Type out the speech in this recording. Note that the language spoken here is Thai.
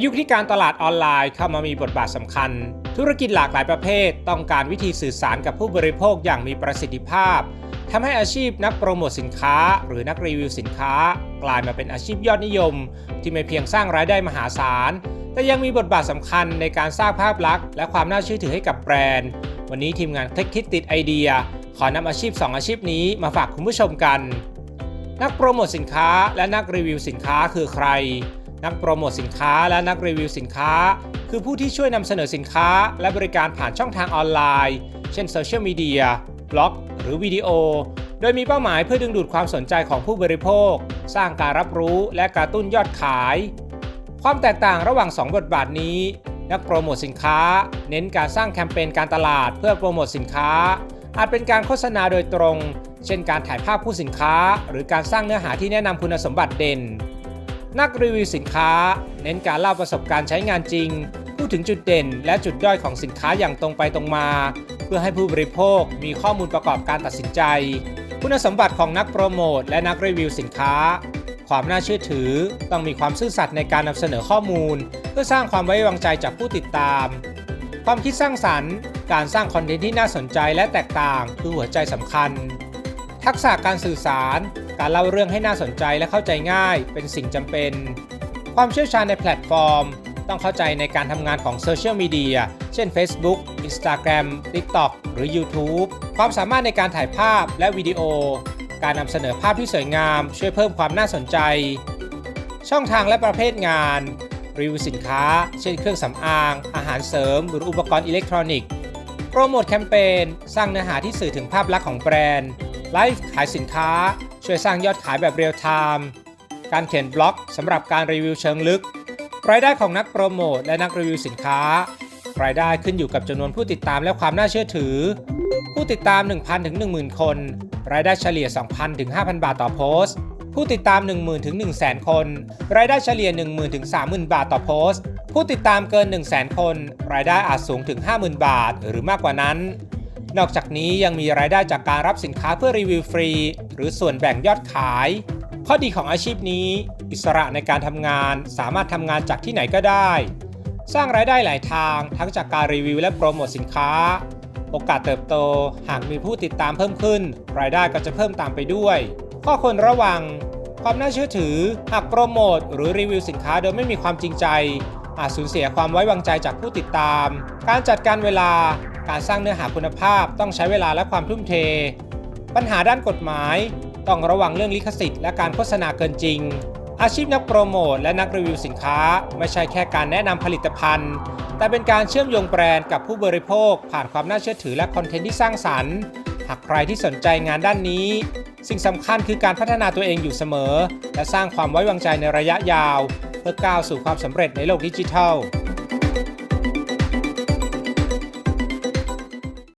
ยุคที่การตลาดออนไลน์เข้ามามีบทบาทสำคัญธุรกิจหลากหลายประเภทต้องการวิธีสื่อสารกับผู้บริโภคอย่างมีประสิทธิภาพทำให้อาชีพนักโปรโมทสินค้าหรือนักรีวิวสินค้ากลายมาเป็นอาชีพยอดนิยมที่ไม่เพียงสร้างรายได้มหาศาลแต่ยังมีบทบาทสำคัญในการสร้างภาพลักษณ์และความน่าเชื่อถือให้กับแบรนด์วันนี้ทีมงานคลิกคิดติดไอเดียขอนำอาชีพ2อาชีพนี้มาฝากคุณผู้ชมกันนักโปรโมทสินค้าและนักรีวิวสินค้าคือใครนักโปรโมทสินค้าและนักรีวิวสินค้าคือผู้ที่ช่วยนำเสนอสินค้าและบริการผ่านช่องทางออนไลน์เช่นโซเชียลมีเดียบล็อกหรือวิดีโอโดยมีเป้าหมายเพื่อดึงดูดความสนใจของผู้บริโภคสร้างการรับรู้และกระตุ้นยอดขายความแตกต่างระหว่าง2บทบาทนี้นักโปรโมทสินค้าเน้นการสร้างแคมเปญการตลาดเพื่อโปรโมทสินค้าอาจเป็นการโฆษณาโดยตรงเช่นการถ่ายภาพผู้สินค้าหรือการสร้างเนื้อหาที่แนะนำคุณสมบัติเด่นนักรีวิวสินค้าเน้นการเล่าประสบการณ์ใช้งานจริงพูดถึงจุดเด่นและจุดด้อยของสินค้าอย่างตรงไปตรงมาเพื่อให้ผู้บริโภคมีข้อมูลประกอบการตัดสินใจคุณสมบัติของนักโปรโมทและนักรีวิวสินค้าความน่าเชื่อถือต้องมีความซื่อสัตย์ในการนำเสนอข้อมูลเพื่อสร้างความไว้วางใจจากผู้ติดตามความคิดสร้างสรรค์การสร้างคอนเทนต์ที่น่าสนใจและแตกต่างคือหัวใจสำคัญทักษะการสื่อสารการเล่าเรื่องให้น่าสนใจและเข้าใจง่ายเป็นสิ่งจำเป็นความเชี่ยวชาญในแพลตฟอร์มต้องเข้าใจในการทำงานของโซเชียลมีเดียเช่น Facebook Instagram TikTok หรือ YouTube ความสามารถในการถ่ายภาพและวิดีโอการนำเสนอภาพที่สวยงามช่วยเพิ่มความน่าสนใจช่องทางและประเภทงานรีวิวสินค้าเช่นเครื่องสำอางอาหารเสริมหรืออุปกรณ์อิเล็กทรอนิกส์โปรโมทแคมเปญสร้างเนื้อหาที่สื่อถึงภาพลักษณ์ของแบรนด์ไลฟ์ขายสินค้าช่วยสร้างยอดขายแบบเรียลไทม์การเขียนบล็อกสำหรับการรีวิวเชิงลึกรายได้ของนักโปรโมทและนักรีวิวสินค้ารายได้ขึ้นอยู่กับจำนวนผู้ติดตามและความน่าเชื่อถือผู้ติดตาม 1,000 ถึง 10,000 คนรายได้เฉลี่ย 2,000 ถึง 5,000 บาทต่อโพสต์ผู้ติดตาม 10,000 ถึง 100,000 คนรายได้เฉลี่ย 10,000 ถึง 30,000 บาทต่อโพสต์ผู้ติดตามเกิน 100,000 คนรายได้อาจสูงถึง 50,000 บาทหรือมากกว่านั้นนอกจากนี้ยังมีรายได้จากการรับสินค้าเพื่อรีวิวฟรีหรือส่วนแบ่งยอดขายข้อดีของอาชีพนี้อิสระในการทำงานสามารถทำงานจากที่ไหนก็ได้สร้างรายได้หลายทางทั้งจากการรีวิวและโปรโมทสินค้าโอกาสเติบโตหากมีผู้ติดตามเพิ่มขึ้นรายได้ก็จะเพิ่มตามไปด้วยข้อควรระวังความน่าเชื่อถือหากโปรโมทหรือรีวิวสินค้าโดยไม่มีความจริงใจอาจสูญเสียความไว้วางใจจากผู้ติดตามการจัดการเวลาการสร้างเนื้อหาคุณภาพต้องใช้เวลาและความทุ่มเทปัญหาด้านกฎหมายต้องระวังเรื่องลิขสิทธิ์และการโฆษณาเกินจริงอาชีพนักโปรโมทและนักรีวิวสินค้าไม่ใช่แค่การแนะนำผลิตภัณฑ์แต่เป็นการเชื่อมโยงแบรนด์กับผู้บริโภคผ่านความน่าเชื่อถือและคอนเทนต์ที่สร้างสรรค์หากใครที่สนใจงานด้านนี้สิ่งสำคัญคือการพัฒนาตัวเองอยู่เสมอและสร้างความไว้วางใจในระยะยาวเพื่อก้าวสู่ความสำเร็จในโลกดิจิทัล